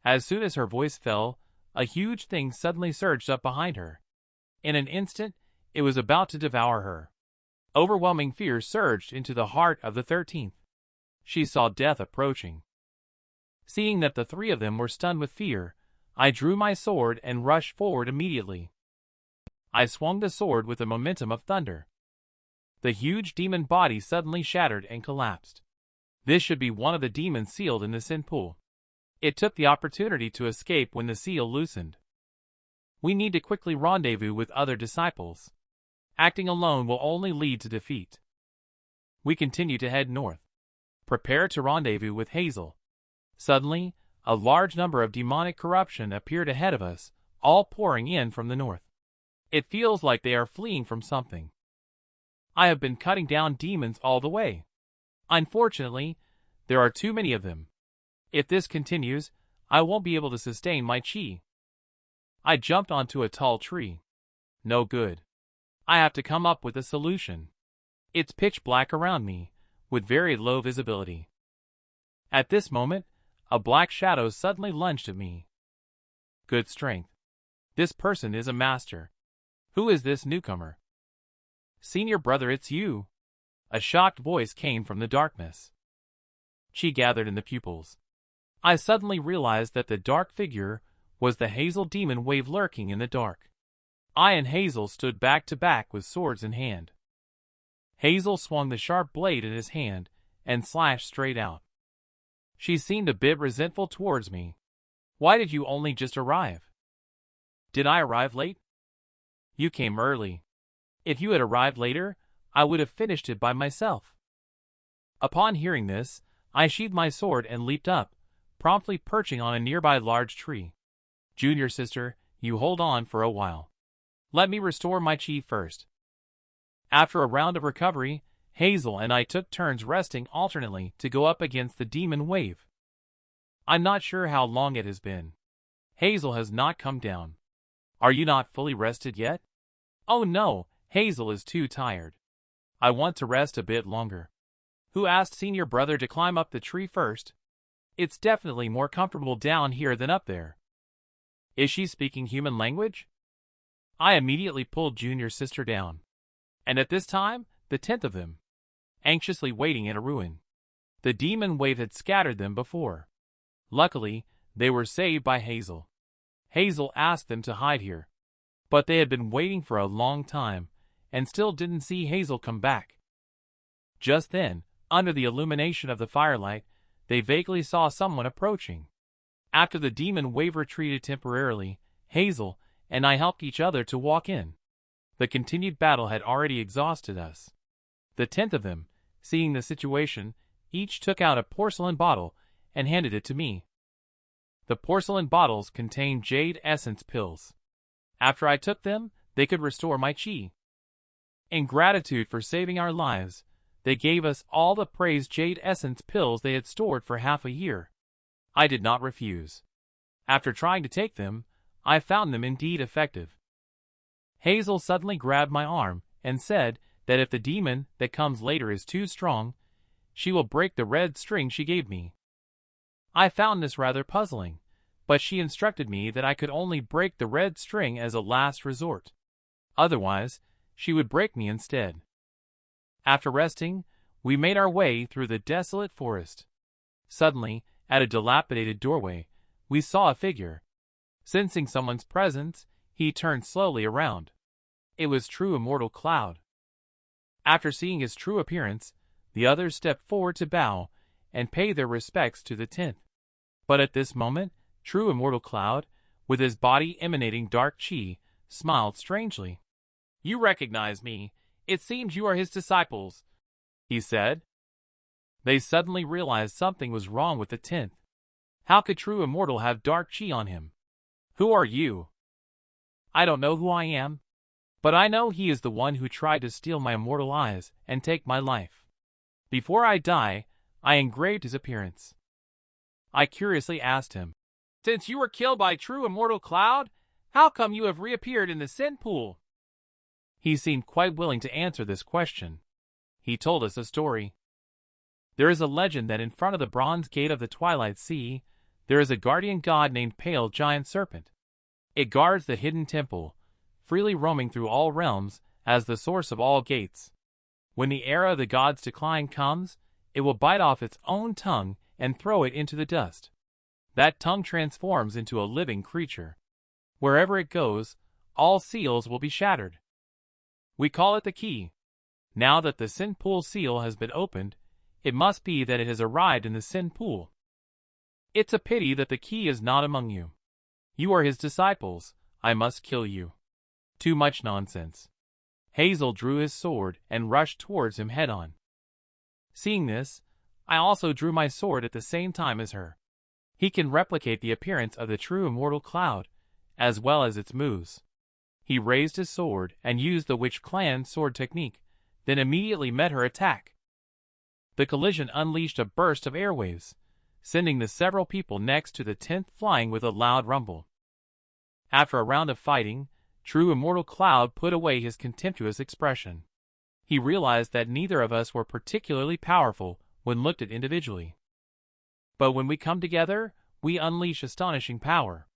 As soon as her voice fell, a huge thing suddenly surged up behind her. In an instant, it was about to devour her. Overwhelming fear surged into the heart of the 13th. She saw death approaching. Seeing that the three of them were stunned with fear, I drew my sword and rushed forward immediately. I swung the sword with the momentum of thunder. The huge demon body suddenly shattered and collapsed. This should be one of the demons sealed in the sin pool. It took the opportunity to escape when the seal loosened. We need to quickly rendezvous with other disciples. Acting alone will only lead to defeat. We continue to head north. Prepare to rendezvous with Hazel. Suddenly, a large number of demonic corruption appeared ahead of us, all pouring in from the north. It feels like they are fleeing from something. I have been cutting down demons all the way. Unfortunately, there are too many of them. If this continues, I won't be able to sustain my chi. I jumped onto a tall tree. No good. I have to come up with a solution. It's pitch black around me, with very low visibility. At this moment, a black shadow suddenly lunged at me. Good strength. This person is a master. Who is this newcomer? Senior brother, it's you. A shocked voice came from the darkness. Chi gathered in the pupils. I suddenly realized that the dark figure was the Hazel demon wave lurking in the dark. I and Hazel stood back to back with swords in hand. Hazel swung the sharp blade in his hand and slashed straight out. She seemed a bit resentful towards me. Why did you only just arrive? Did I arrive late? You came early. If you had arrived later, I would have finished it by myself. Upon hearing this, I sheathed my sword and leaped up, promptly perching on a nearby large tree. Junior sister, you hold on for a while. Let me restore my chi first. After a round of recovery, Hazel and I took turns resting alternately to go up against the demon wave. I'm not sure how long it has been. Hazel has not come down. Are you not fully rested yet? Oh no, Hazel is too tired. I want to rest a bit longer. Who asked senior brother to climb up the tree first? It's definitely more comfortable down here than up there. Is she speaking human language? I immediately pulled junior sister down. And at this time, the 10th of them, anxiously waiting in a ruin. The demon wave had scattered them before. Luckily, they were saved by Hazel. Hazel asked them to hide here. But they had been waiting for a long time, and still didn't see Hazel come back. Just then, under the illumination of the firelight, they vaguely saw someone approaching. After the demon wave retreated temporarily, Hazel and I helped each other to walk in. The continued battle had already exhausted us. The 10th of them, seeing the situation, each took out a porcelain bottle and handed it to me. The porcelain bottles contained jade essence pills. After I took them, they could restore my chi. In gratitude for saving our lives, they gave us all the praised jade essence pills they had stored for half a year. I did not refuse. After trying to take them, I found them indeed effective. Hazel suddenly grabbed my arm and said that if the demon that comes later is too strong, she will break the red string she gave me. I found this rather puzzling, but she instructed me that I could only break the red string as a last resort. Otherwise, she would break me instead. After resting, we made our way through the desolate forest. Suddenly, at a dilapidated doorway, we saw a figure. Sensing someone's presence, he turned slowly around. It was true immortal Cloud. After seeing his true appearance, the others stepped forward to bow and pay their respects to the 10th. But at this moment, true immortal Cloud, with his body emanating dark chi, smiled strangely. You recognize me. It seems you are his disciples, he said. They suddenly realized something was wrong with the 10th. How could true immortal have dark chi on him? Who are you? I don't know who I am, but I know he is the one who tried to steal my immortal eyes and take my life. Before I die, I engraved his appearance. I curiously asked him, since you were killed by true immortal Cloud, how come you have reappeared in the sin pool? He seemed quite willing to answer this question. He told us a story. There is a legend that in front of the bronze gate of the Twilight Sea, There is a guardian god named Pale Giant Serpent. It guards the hidden temple, freely roaming through all realms as the source of all gates. When the era of the god's decline comes, it will bite off its own tongue and throw it into the dust. That tongue transforms into a living creature. Wherever it goes, all seals will be shattered. We call it the key. Now that the sin pool seal has been opened, it must be that it has arrived in the sin pool. It's a pity that the key is not among you. You are his disciples. I must kill you. Too much nonsense. Hazel drew his sword and rushed towards him head-on. Seeing this, I also drew my sword at the same time as her. He can replicate the appearance of the true immortal cloud, as well as its moves. He raised his sword and used the Witch Clan sword technique, then immediately met her attack. The collision unleashed a burst of airwaves, sending the several people next to the tent flying with a loud rumble. After a round of fighting, True Immortal Cloud put away his contemptuous expression. He realized that neither of us were particularly powerful when looked at individually. But when we come together, we unleash astonishing power.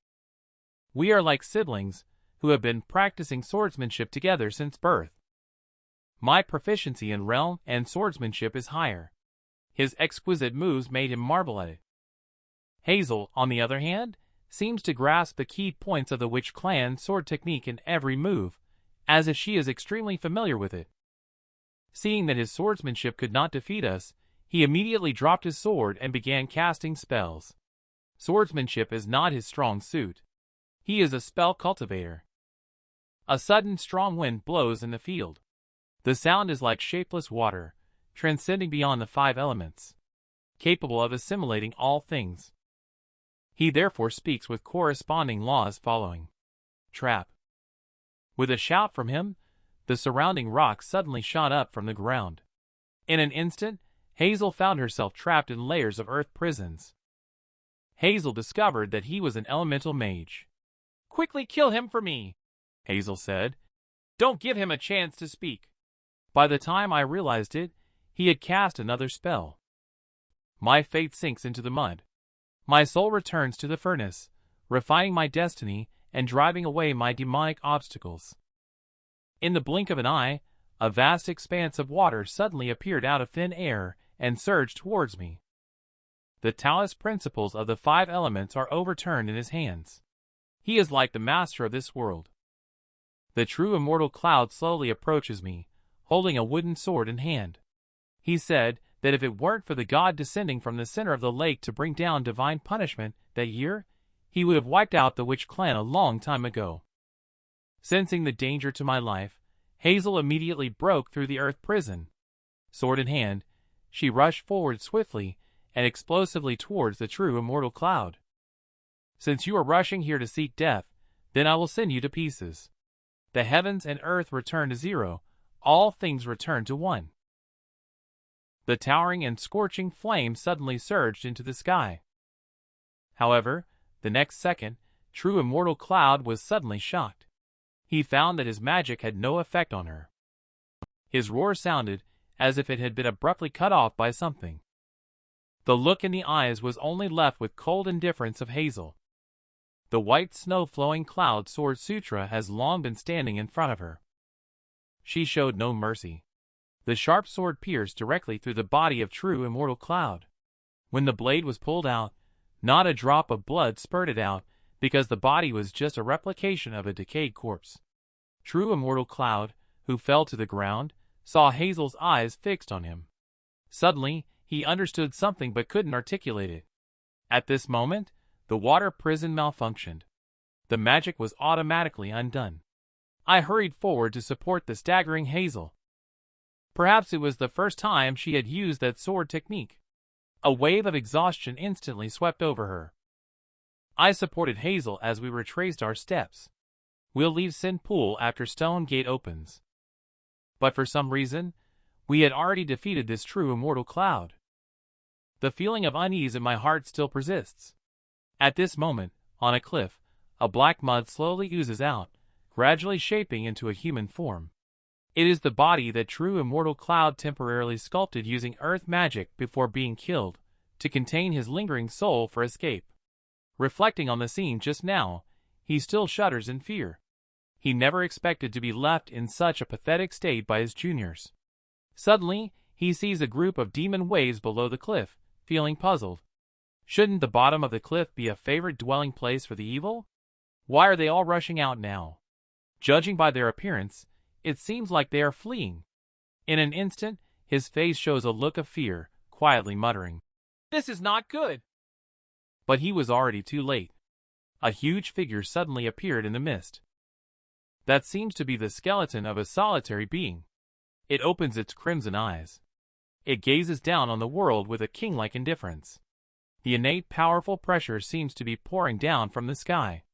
We are like siblings who have been practicing swordsmanship together since birth. My proficiency in realm and swordsmanship is higher. His exquisite moves made him marvel at it. Hazel, on the other hand, seems to grasp the key points of the Witch Clan sword technique in every move, as if she is extremely familiar with it. Seeing that his swordsmanship could not defeat us, he immediately dropped his sword and began casting spells. Swordsmanship is not his strong suit. He is a spell cultivator. A sudden strong wind blows in the field. The sound is like shapeless water, transcending beyond the 5 elements, capable of assimilating all things. He therefore speaks with corresponding laws following. Trap. With a shout from him, the surrounding rocks suddenly shot up from the ground. In an instant, Hazel found herself trapped in layers of earth prisons. Hazel discovered that he was an elemental mage. "Quickly kill him for me," Hazel said. "Don't give him a chance to speak." By the time I realized it, he had cast another spell. My fate sinks into the mud. My soul returns to the furnace, refining my destiny and driving away my demonic obstacles. In the blink of an eye, a vast expanse of water suddenly appeared out of thin air and surged towards me. The Taoist principles of the 5 elements are overturned in his hands. He is like the master of this world. The true immortal cloud slowly approaches me, holding a wooden sword in hand. He said that if it weren't for the god descending from the center of the lake to bring down divine punishment that year, he would have wiped out the Witch Clan a long time ago. Sensing the danger to my life, Hazel immediately broke through the earth prison. Sword in hand, she rushed forward swiftly and explosively towards the true immortal cloud. "Since you are rushing here to seek death, then I will send you to pieces." The heavens and earth return to 0, all things return to 1. The towering and scorching flame suddenly surged into the sky. However, the next second, True Immortal Cloud was suddenly shocked. He found that his magic had no effect on her. His roar sounded as if it had been abruptly cut off by something. The look in the eyes was only left with cold indifference of Hazel. The white snow-flowing cloud sword sutra has long been standing in front of her. She showed no mercy. The sharp sword pierced directly through the body of True Immortal Cloud. When the blade was pulled out, not a drop of blood spurted out because the body was just a replication of a decayed corpse. True Immortal Cloud, who fell to the ground, saw Hazel's eyes fixed on him. Suddenly, he understood something but couldn't articulate it. At this moment, the water prison malfunctioned. The magic was automatically undone. I hurried forward to support the staggering Hazel. Perhaps it was the first time she had used that sword technique. A wave of exhaustion instantly swept over her. I supported Hazel as we retraced our steps. We'll leave Sin Pool after Stone Gate opens. But for some reason, we had already defeated this true immortal cloud. The feeling of unease in my heart still persists. At this moment, on a cliff, a black mud slowly oozes out, gradually shaping into a human form. It is the body that true immortal cloud temporarily sculpted using earth magic before being killed, to contain his lingering soul for escape. Reflecting on the scene just now, he still shudders in fear. He never expected to be left in such a pathetic state by his juniors. Suddenly, he sees a group of demon waves below the cliff, feeling puzzled. Shouldn't the bottom of the cliff be a favorite dwelling place for the evil? Why are they all rushing out now? Judging by their appearance, it seems like they are fleeing. In an instant, his face shows a look of fear, quietly muttering, "This is not good." But he was already too late. A huge figure suddenly appeared in the mist. That seems to be the skeleton of a solitary being. It opens its crimson eyes. It gazes down on the world with a king-like indifference. The innate powerful pressure seems to be pouring down from the sky.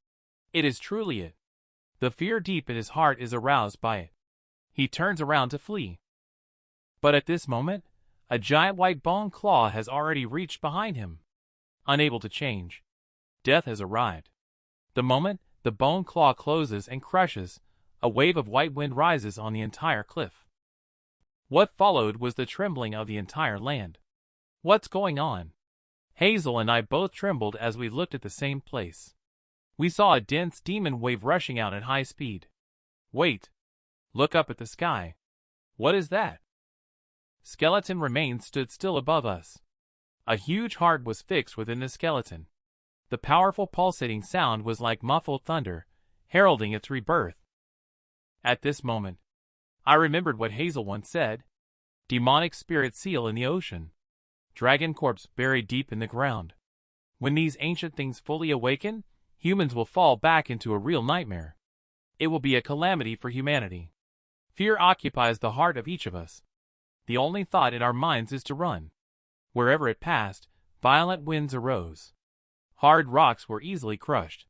It is truly it. The fear deep in his heart is aroused by it. He turns around to flee. But at this moment, a giant white bone claw has already reached behind him. Unable to change, death has arrived. The moment the bone claw closes and crushes, a wave of white wind rises on the entire cliff. What followed was the trembling of the entire land. What's going on? Hazel and I both trembled as we looked at the same place. We saw a dense demon wave rushing out at high speed. Wait. Look up at the sky. What is that? Skeleton remains stood still above us. A huge heart was fixed within the skeleton. The powerful pulsating sound was like muffled thunder, heralding its rebirth. At this moment, I remembered what Hazel once said. Demonic spirit seal in the ocean. Dragon corpse buried deep in the ground. When these ancient things fully awaken, humans will fall back into a real nightmare. It will be a calamity for humanity. Fear occupies the heart of each of us. The only thought in our minds is to run. Wherever it passed, violent winds arose. Hard rocks were easily crushed.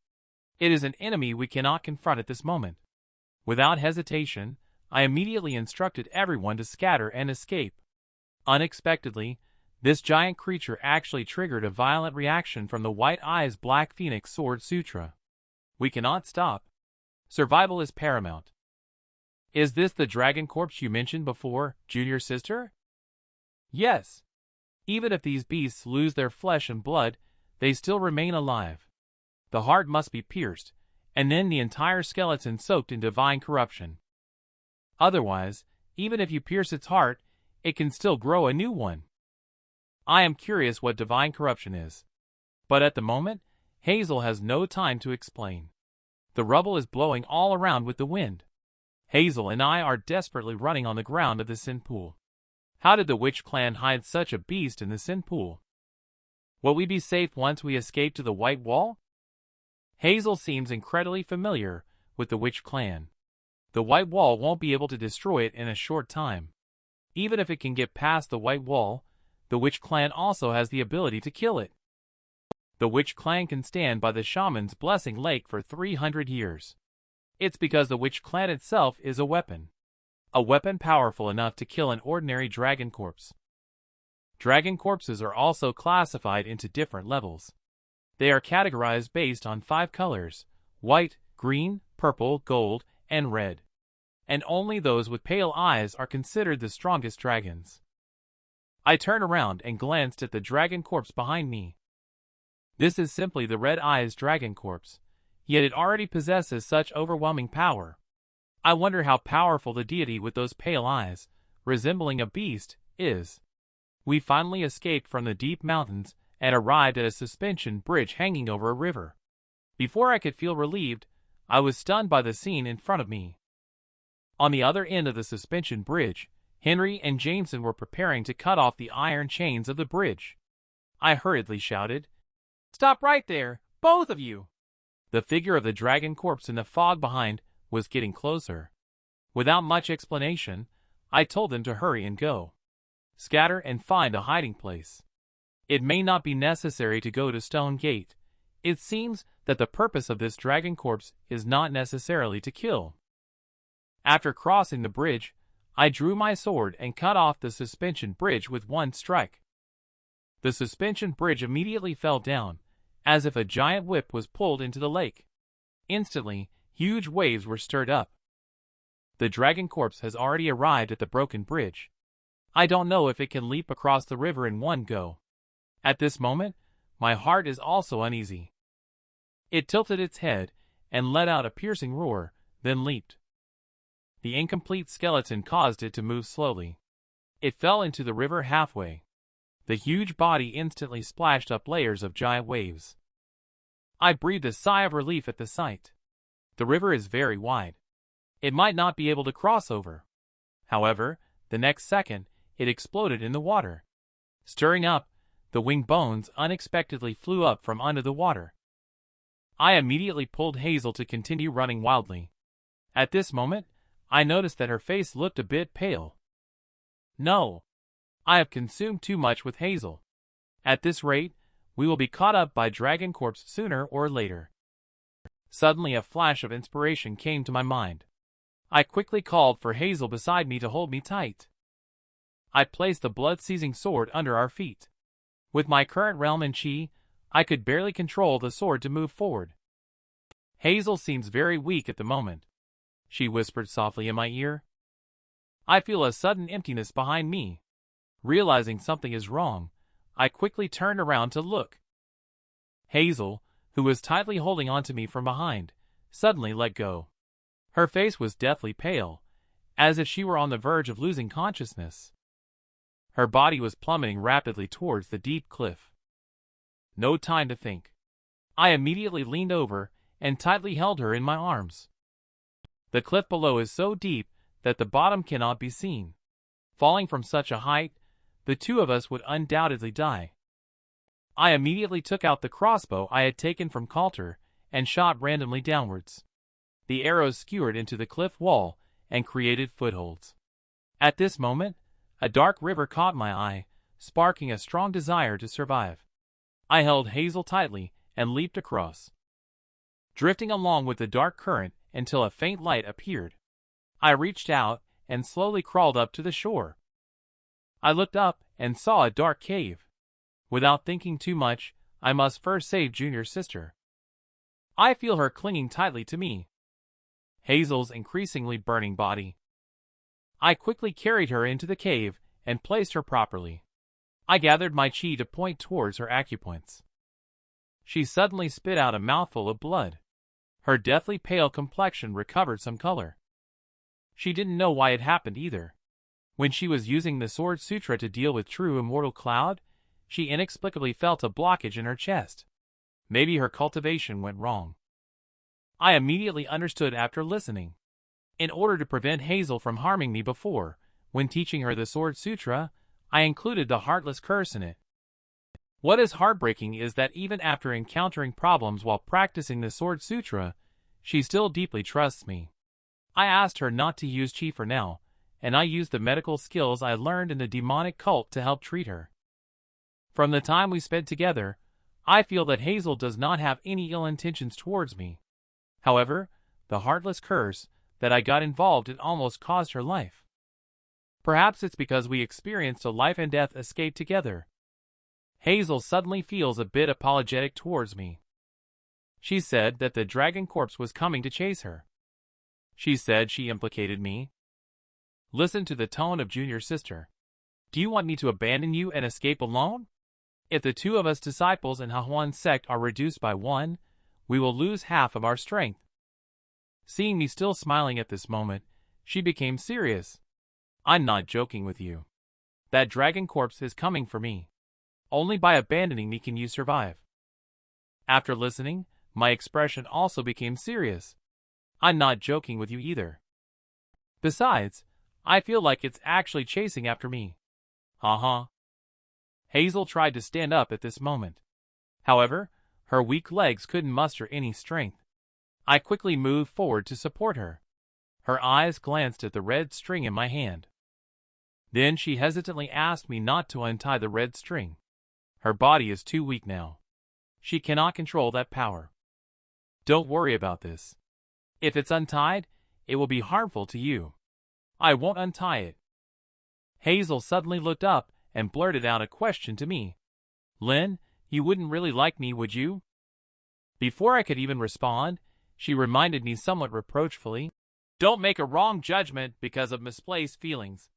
It is an enemy we cannot confront at this moment. Without hesitation, I immediately instructed everyone to scatter and escape. Unexpectedly, this giant creature actually triggered a violent reaction from the White Eye's Black Phoenix Sword Sutra. We cannot stop. Survival is paramount. Is this the dragon corpse you mentioned before, junior sister? Yes. Even if these beasts lose their flesh and blood, they still remain alive. The heart must be pierced, and then the entire skeleton soaked in divine corruption. Otherwise, even if you pierce its heart, it can still grow a new one. I am curious what divine corruption is. But at the moment, Hazel has no time to explain. The rubble is blowing all around with the wind. Hazel and I are desperately running on the ground of the sin pool. How did the witch clan hide such a beast in the sin pool? Will we be safe once we escape to the White Wall? Hazel seems incredibly familiar with the witch clan. The White Wall won't be able to destroy it in a short time. Even if it can get past the White Wall, the witch clan also has the ability to kill it. The witch clan can stand by the shaman's blessing lake for 300 years. It's because the witch clan itself is a weapon. A weapon powerful enough to kill an ordinary dragon corpse. Dragon corpses are also classified into different levels. They are categorized based on 5 colors: white, green, purple, gold, and red. And only those with pale eyes are considered the strongest dragons. I turned around and glanced at the dragon corpse behind me. This is simply the Red Eyes dragon corpse, yet it already possesses such overwhelming power. I wonder how powerful the deity with those pale eyes, resembling a beast, is. We finally escaped from the deep mountains and arrived at a suspension bridge hanging over a river. Before I could feel relieved, I was stunned by the scene in front of me. On the other end of the suspension bridge, Henry and Jameson were preparing to cut off the iron chains of the bridge. I hurriedly shouted, "Stop right there, both of you!" The figure of the dragon corpse in the fog behind was getting closer. Without much explanation, I told them to hurry and go. Scatter and find a hiding place. It may not be necessary to go to Stone Gate. It seems that the purpose of this dragon corpse is not necessarily to kill. After crossing the bridge, I drew my sword and cut off the suspension bridge with one strike. The suspension bridge immediately fell down, as if a giant whip was pulled into the lake. Instantly, huge waves were stirred up. The dragon corpse has already arrived at the broken bridge. I don't know if it can leap across the river in one go. At this moment, my heart is also uneasy. It tilted its head and let out a piercing roar, then leaped. The incomplete skeleton caused it to move slowly. It fell into the river halfway. The huge body instantly splashed up layers of giant waves. I breathed a sigh of relief at the sight. The river is very wide. It might not be able to cross over. However, the next second, it exploded in the water. Stirring up, the wing bones unexpectedly flew up from under the water. I immediately pulled Hazel to continue running wildly. At this moment, I noticed that her face looked a bit pale. No. I have consumed too much with Hazel. At this rate, we will be caught up by Dragon Corpse sooner or later. Suddenly a flash of inspiration came to my mind. I quickly called for Hazel beside me to hold me tight. I placed the blood-seizing sword under our feet. With my current realm and chi, I could barely control the sword to move forward. Hazel seems very weak at the moment, she whispered softly in my ear. I feel a sudden emptiness behind me. Realizing something is wrong, I quickly turned around to look. Hazel, who was tightly holding onto me from behind, suddenly let go. Her face was deathly pale, as if she were on the verge of losing consciousness. Her body was plummeting rapidly towards the deep cliff. No time to think. I immediately leaned over and tightly held her in my arms. The cliff below is so deep that the bottom cannot be seen. Falling from such a height, the two of us would undoubtedly die. I immediately took out the crossbow I had taken from Coulter and shot randomly downwards. The arrows skewered into the cliff wall and created footholds. At this moment, a dark river caught my eye, sparking a strong desire to survive. I held Hazel tightly and leaped across, drifting along with the dark current until a faint light appeared. I reached out and slowly crawled up to the shore. I looked up and saw a dark cave. Without thinking too much, I must first save Junior's sister. I feel her clinging tightly to me. Hazel's increasingly burning body. I quickly carried her into the cave and placed her properly. I gathered my chi to point towards her acupoints. She suddenly spit out a mouthful of blood. Her deathly pale complexion recovered some color. She didn't know why it happened either. When she was using the Sword Sutra to deal with True Immortal Cloud, she inexplicably felt a blockage in her chest. Maybe her cultivation went wrong. I immediately understood after listening. In order to prevent Hazel from harming me before, when teaching her the Sword Sutra, I included the Heartless Curse in it. What is heartbreaking is that even after encountering problems while practicing the Sword Sutra, she still deeply trusts me. I asked her not to use chi for now, and I used the medical skills I learned in the demonic cult to help treat her. From the time we spent together, I feel that Hazel does not have any ill intentions towards me. However, the Heartless Curse that I got involved in almost caused her life. Perhaps it's because we experienced a life and death escape together. Hazel suddenly feels a bit apologetic towards me. She said that the Dragon Corpse was coming to chase her. She said she implicated me. Listen to the tone of Junior's sister. Do you want me to abandon you and escape alone? If the two of us disciples in Hahuan's sect are reduced by one, we will lose half of our strength. Seeing me still smiling at this moment, she became serious. I'm not joking with you. That Dragon Corpse is coming for me. Only by abandoning me can you survive. After listening, my expression also became serious. I'm not joking with you either. Besides, I feel like it's actually chasing after me. Haha. Hazel tried to stand up at this moment. However, her weak legs couldn't muster any strength. I quickly moved forward to support her. Her eyes glanced at the red string in my hand. Then she hesitantly asked me not to untie the red string. Her body is too weak now. She cannot control that power. Don't worry about this. If it's untied, it will be harmful to you. I won't untie it. Hazel suddenly looked up and blurted out a question to me. Lin, you wouldn't really like me, would you? Before I could even respond, she reminded me somewhat reproachfully, don't make a wrong judgment because of misplaced feelings.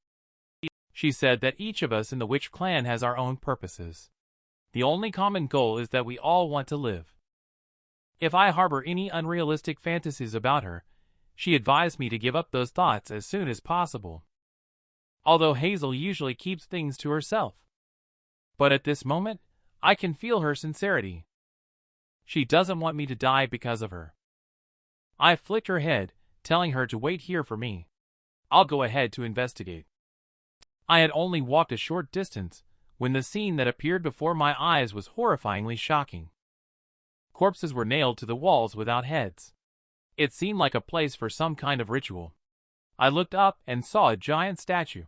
She said that each of us in the witch clan has our own purposes. The only common goal is that we all want to live. If I harbor any unrealistic fantasies about her, she advised me to give up those thoughts as soon as possible. Although Hazel usually keeps things to herself. But at this moment, I can feel her sincerity. She doesn't want me to die because of her. I flicked her head, telling her to wait here for me. I'll go ahead to investigate. I had only walked a short distance when the scene that appeared before my eyes was horrifyingly shocking. Corpses were nailed to the walls without heads. It seemed like a place for some kind of ritual. I looked up and saw a giant statue.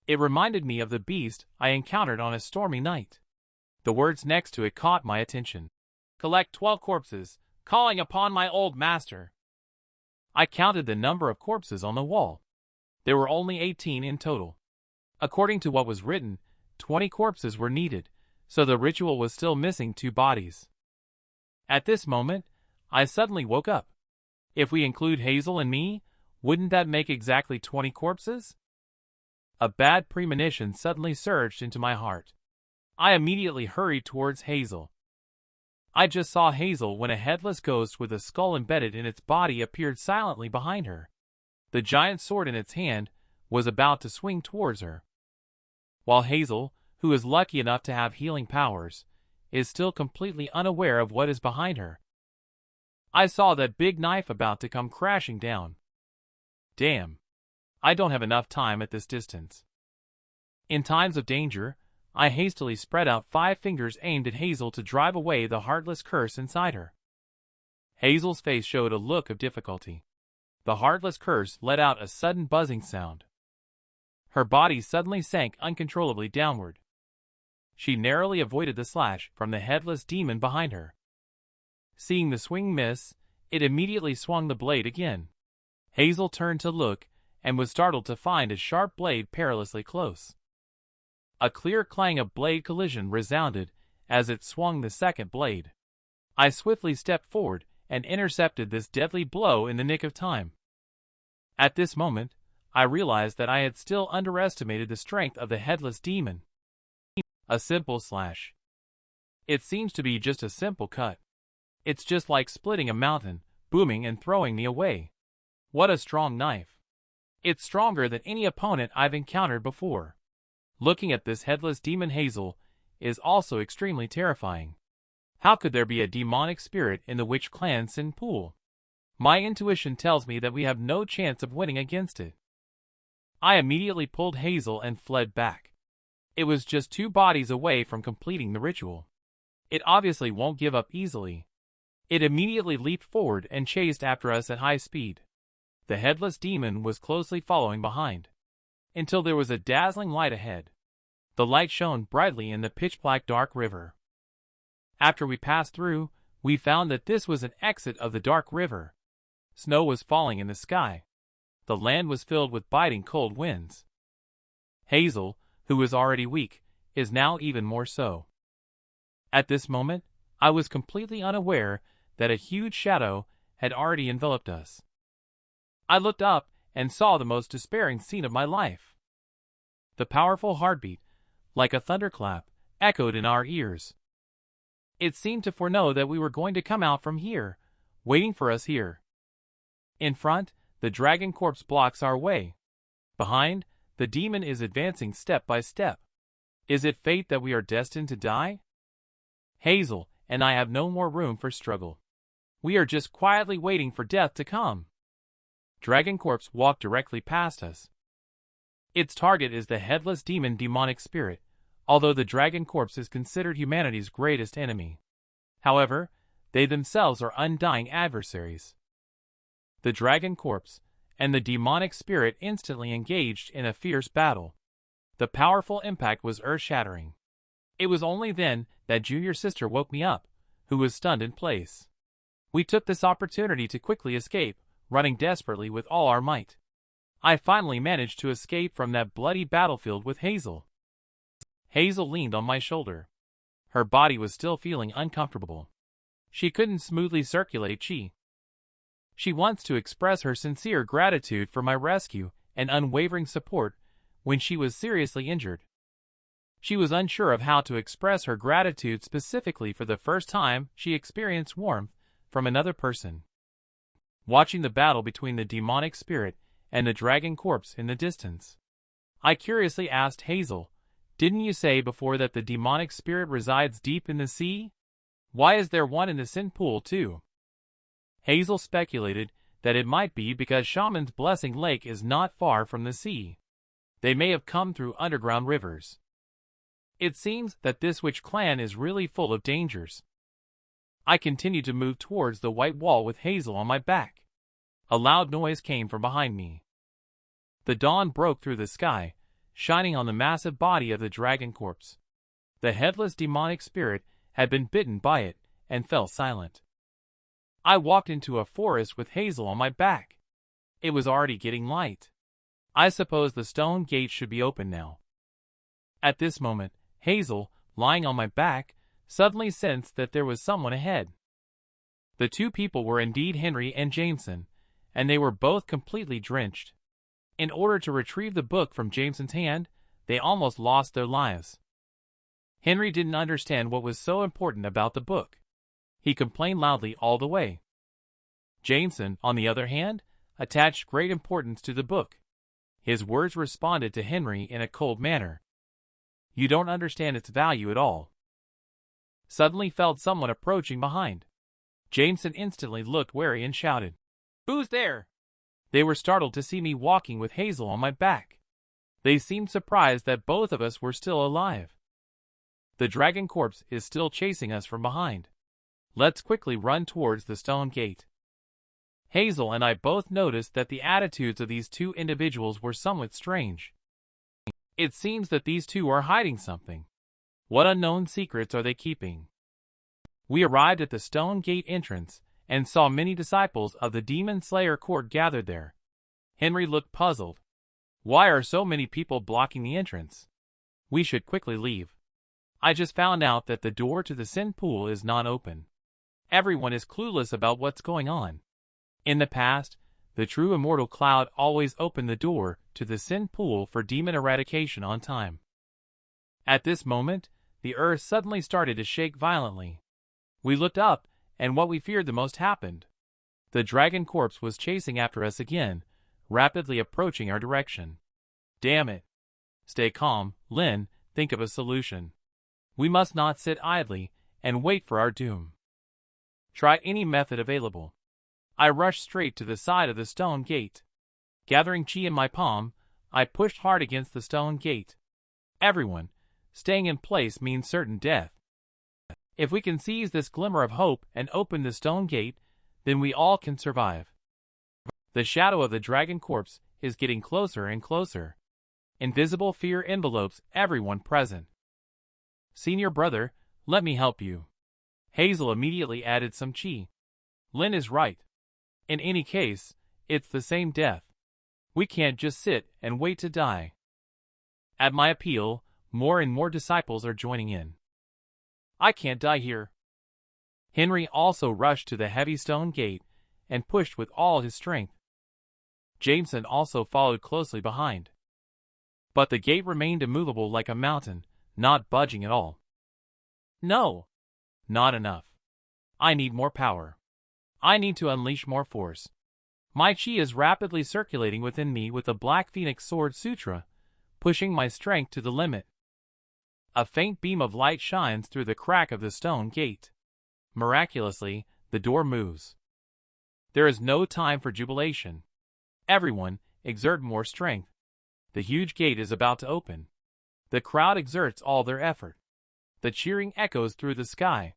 It reminded me of the beast I encountered on a stormy night. The words next to it caught my attention. Collect 12 corpses, calling upon my old master. I counted the number of corpses on the wall. There were only 18 in total. According to what was written, 20 corpses were needed, so the ritual was still missing 2 bodies. At this moment, I suddenly woke up. If we include Hazel and me, wouldn't that make exactly 20 corpses? A bad premonition suddenly surged into my heart. I immediately hurried towards Hazel. I just saw Hazel when a headless ghost with a skull embedded in its body appeared silently behind her. The giant sword in its hand was about to swing towards her. While Hazel, who is lucky enough to have healing powers, is still completely unaware of what is behind her. I saw that big knife about to come crashing down. Damn. I don't have enough time at this distance. In times of danger, I hastily spread out 5 fingers aimed at Hazel to drive away the heartless curse inside her. Hazel's face showed a look of difficulty. The heartless curse let out a sudden buzzing sound. Her body suddenly sank uncontrollably downward. She narrowly avoided the slash from the headless demon behind her. Seeing the swing miss, it immediately swung the blade again. Hazel turned to look and was startled to find a sharp blade perilously close. A clear clang of blade collision resounded as it swung the second blade. I swiftly stepped forward and intercepted this deadly blow in the nick of time. At this moment, I realized that I had still underestimated the strength of the headless demon. A simple slash. It seems to be just a simple cut. It's just like splitting a mountain, booming and throwing me away. What a strong knife. It's stronger than any opponent I've encountered before. Looking at this headless demon Hazel is also extremely terrifying. How could there be a demonic spirit in the witch clan Sin Pool? My intuition tells me that we have no chance of winning against it. I immediately pulled Hazel and fled back. It was just 2 bodies away from completing the ritual. It obviously won't give up easily. It immediately leaped forward and chased after us at high speed. The headless demon was closely following behind, until there was a dazzling light ahead. The light shone brightly in the pitch-black dark river. After we passed through, we found that this was an exit of the dark river. Snow was falling in the sky. The land was filled with biting cold winds. Hazel, who was already weak, is now even more so. At this moment, I was completely unaware that a huge shadow had already enveloped us. I looked up and saw the most despairing scene of my life. The powerful heartbeat, like a thunderclap, echoed in our ears. It seemed to foreknow that we were going to come out from here, waiting for us here. In front, the dragon corpse blocks our way. Behind, the demon is advancing step by step. Is it fate that we are destined to die? Hazel and I have no more room for struggle. We are just quietly waiting for death to come. Dragon Corpse walked directly past us. Its target is the headless demon demonic spirit, although the Dragon Corpse is considered humanity's greatest enemy. However, they themselves are undying adversaries. The Dragon Corpse and the demonic spirit instantly engaged in a fierce battle. The powerful impact was earth-shattering. It was only then that Junior Sister woke me up, who was stunned in place. We took this opportunity to quickly escape, running desperately with all our might. I finally managed to escape from that bloody battlefield with Hazel. Hazel leaned on my shoulder. Her body was still feeling uncomfortable. She couldn't smoothly circulate chi. She wants to express her sincere gratitude for my rescue and unwavering support when she was seriously injured. She was unsure of how to express her gratitude specifically for the first time she experienced warmth from another person. Watching the battle between the demonic spirit and the dragon corpse in the distance, I curiously asked Hazel, "Didn't you say before that the demonic spirit resides deep in the sea? Why is there one in the Sin Pool too?" Hazel speculated that it might be because Shaman's Blessing Lake is not far from the sea. They may have come through underground rivers. It seems that this witch clan is really full of dangers. I continued to move towards the white wall with Hazel on my back. A loud noise came from behind me. The dawn broke through the sky, shining on the massive body of the dragon corpse. The headless demonic spirit had been bitten by it and fell silent. I walked into a forest with Hazel on my back. It was already getting light. I suppose the stone gate should be open now. At this moment, Hazel, lying on my back, suddenly sensed that there was someone ahead. The two people were indeed Henry and Jameson, and they were both completely drenched. In order to retrieve the book from Jameson's hand, they almost lost their lives. Henry didn't understand what was so important about the book. He complained loudly all the way. Jameson, on the other hand, attached great importance to the book. His words responded to Henry in a cold manner. "You don't understand its value at all." Suddenly felt someone approaching behind. Jameson instantly looked wary and shouted, "Who's there?" They were startled to see me walking with Hazel on my back. They seemed surprised that both of us were still alive. "The dragon corpse is still chasing us from behind. Let's quickly run towards the stone gate." Hazel and I both noticed that the attitudes of these two individuals were somewhat strange. It seems that these two are hiding something. What unknown secrets are they keeping? We arrived at the stone gate entrance and saw many disciples of the Demon Slayer court gathered there. Henry looked puzzled. "Why are so many people blocking the entrance? We should quickly leave. I just found out that the door to the Sin Pool is not open. Everyone is clueless about what's going on. In the past, the true immortal Cloud always opened the door to the Sin Pool for demon eradication on time." At this moment, the earth suddenly started to shake violently. We looked up, and what we feared the most happened. The dragon corpse was chasing after us again, rapidly approaching our direction. "Damn it. Stay calm, Lin, think of a solution. We must not sit idly and wait for our doom. Try any method available." I rushed straight to the side of the stone gate. Gathering chi in my palm, I pushed hard against the stone gate. "Everyone, staying in place means certain death. If we can seize this glimmer of hope and open the stone gate, then we all can survive." The shadow of the dragon corpse is getting closer and closer. Invisible fear envelopes everyone present. "Senior brother, let me help you." Hazel immediately added some chi. "Lin is right. In any case, it's the same death. We can't just sit and wait to die." At my appeal, more and more disciples are joining in. "I can't die here." Henry also rushed to the heavy stone gate and pushed with all his strength. Jameson also followed closely behind. But the gate remained immovable like a mountain, not budging at all. "No. Not enough. I need more power. I need to unleash more force. My chi is rapidly circulating within me with the Black Phoenix Sword Sutra, pushing my strength to the limit." A faint beam of light shines through the crack of the stone gate. Miraculously, the door moves. There is no time for jubilation. Everyone, exert more strength. The huge gate is about to open. The crowd exerts all their effort. The cheering echoes through the sky.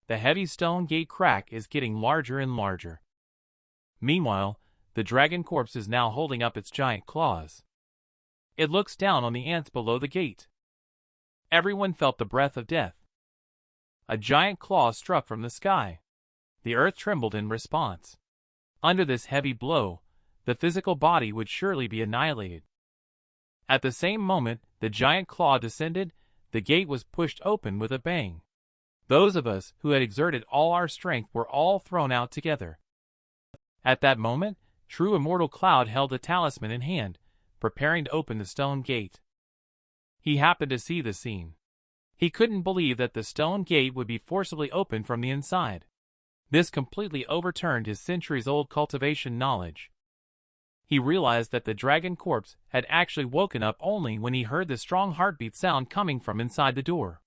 The heavy stone gate crack is getting larger and larger. Meanwhile, the dragon corpse is now holding up its giant claws. It looks down on the ants below the gate. Everyone felt the breath of death. A giant claw struck from the sky. The earth trembled in response. Under this heavy blow, the physical body would surely be annihilated. At the same moment the giant claw descended, the gate was pushed open with a bang. Those of us who had exerted all our strength were all thrown out together. At that moment, true immortal Cloud held a talisman in hand, preparing to open the stone gate. He happened to see the scene. He couldn't believe that the stone gate would be forcibly opened from the inside. This completely overturned his centuries-old cultivation knowledge. He realized that the dragon corpse had actually woken up only when he heard the strong heartbeat sound coming from inside the door.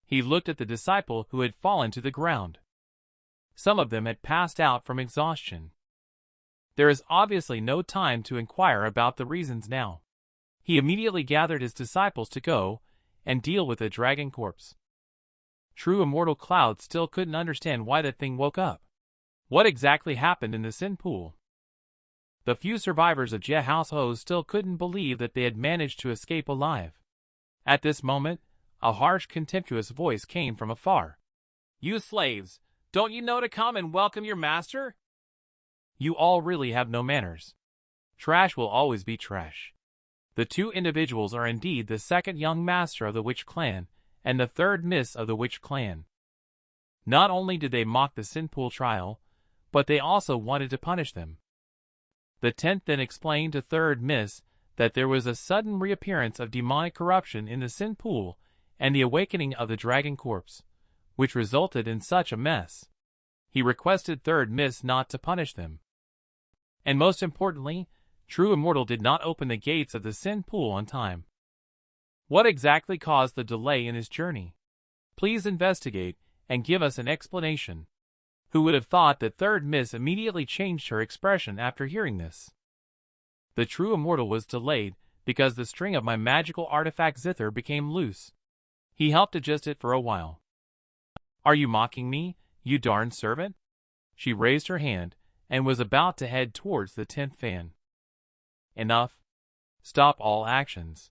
He looked at the disciple who had fallen to the ground. Some of them had passed out from exhaustion. There is obviously no time to inquire about the reasons now. He immediately gathered his disciples to go and deal with the dragon corpse. True Immortal Cloud still couldn't understand why that thing woke up. What exactly happened in the sin pool? The few survivors of Jie Househo still couldn't believe that they had managed to escape alive. At this moment, a harsh, contemptuous voice came from afar. "You slaves, don't you know to come and welcome your master? You all really have no manners. Trash will always be trash." The two individuals are indeed the second young master of the witch clan and the third miss of the witch clan. Not only did they mock the sin pool trial, but they also wanted to punish them. The 10th then explained to third miss that there was a sudden reappearance of demonic corruption in the sin pool and the awakening of the dragon corpse, which resulted in such a mess. He requested third miss not to punish them. And most importantly, True Immortal did not open the gates of the sin pool on time. What exactly caused the delay in his journey? Please investigate and give us an explanation. Who would have thought that third miss immediately changed her expression after hearing this? The True Immortal was delayed because the string of my magical artifact zither became loose. He helped adjust it for a while. "Are you mocking me, you darn servant?" She raised her hand and was about to head towards the 10th fan. "Enough. Stop all actions."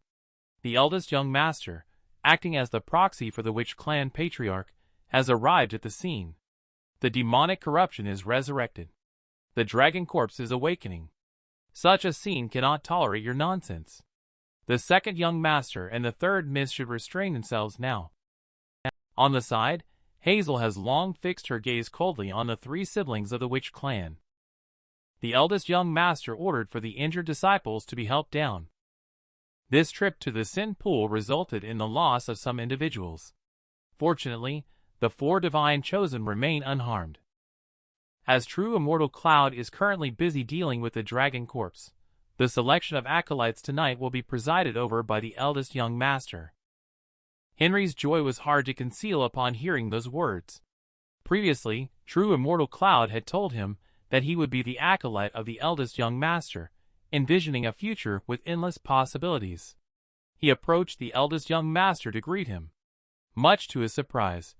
The eldest young master, acting as the proxy for the witch clan patriarch, has arrived at the scene. The demonic corruption is resurrected. The dragon corpse is awakening. Such a scene cannot tolerate your nonsense. The second young master and the third miss should restrain themselves now. On the side, Hazel has long fixed her gaze coldly on the three siblings of the witch clan. The eldest young master ordered for the injured disciples to be helped down. This trip to the sin pool resulted in the loss of some individuals. Fortunately, the four divine chosen remain unharmed. As True Immortal Cloud is currently busy dealing with the dragon corpse, the selection of acolytes tonight will be presided over by the eldest young master. Henry's joy was hard to conceal upon hearing those words. Previously, True Immortal Cloud had told him that he would be the acolyte of the eldest young master, envisioning a future with endless possibilities. He approached the eldest young master to greet him. Much to his surprise,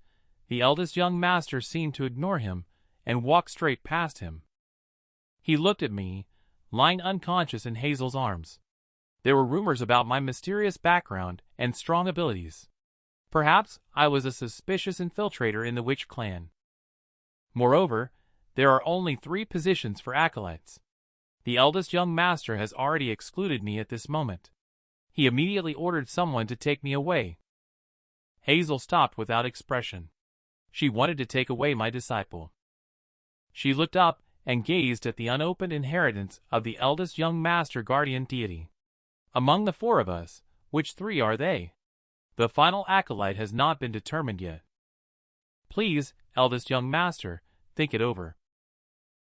the eldest young master seemed to ignore him and walked straight past him. He looked at me, lying unconscious in Hazel's arms. There were rumors about my mysterious background and strong abilities. Perhaps I was a suspicious infiltrator in the witch clan. Moreover, there are only 3 positions for acolytes. The eldest young master has already excluded me at this moment. He immediately ordered someone to take me away. Hazel stopped without expression. She wanted to take away my disciple. She looked up and gazed at the unopened inheritance of the eldest young master guardian deity. Among the 4 of us, which 3 are they? The final acolyte has not been determined yet. Please, eldest young master, think it over.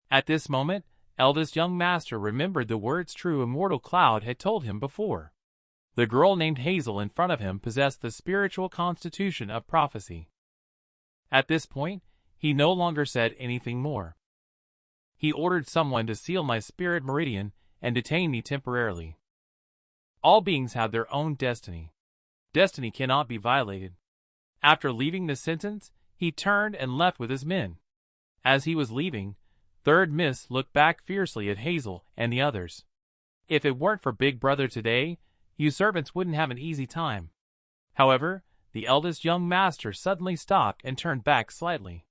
At this moment, eldest young master remembered the words True Immortal Cloud had told him before. The girl named Hazel in front of him possessed the spiritual constitution of prophecy. At this point, he no longer said anything more. He ordered someone to seal my spirit meridian and detain me temporarily. All beings have their own destiny. Destiny cannot be violated. After leaving the sentence, he turned and left with his men. As he was leaving, Third Miss looked back fiercely at Hazel and the others. If it weren't for Big Brother today, you servants wouldn't have an easy time. However, the eldest young master suddenly stopped and turned back slightly.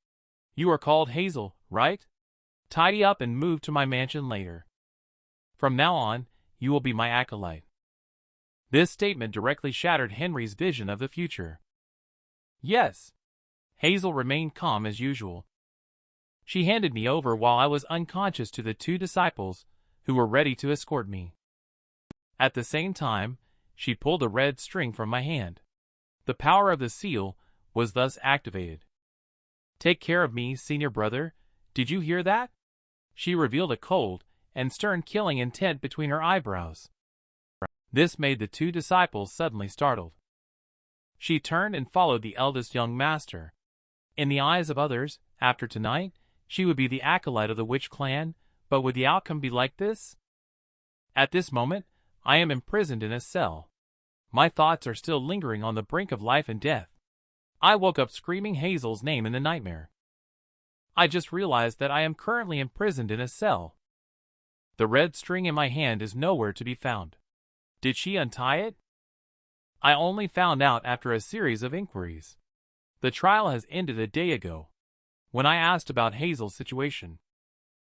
You are called Hazel, right? Tidy up and move to my mansion later. From now on, you will be my acolyte. This statement directly shattered Henry's vision of the future. Yes. Hazel remained calm as usual. She handed me over while I was unconscious to the 2 disciples who were ready to escort me. At the same time, she pulled a red string from my hand. The power of the seal was thus activated. Take care of me, senior brother. Did you hear that? She revealed a cold and stern killing intent between her eyebrows. This made the two disciples suddenly startled. She turned and followed the eldest young master. In the eyes of others, after tonight, she would be the acolyte of the witch clan, but would the outcome be like this? At this moment, I am imprisoned in a cell. My thoughts are still lingering on the brink of life and death. I woke up screaming Hazel's name in the nightmare. I just realized that I am currently imprisoned in a cell. The red string in my hand is nowhere to be found. Did she untie it? I only found out after a series of inquiries. The trial has ended a day ago. When I asked about Hazel's situation,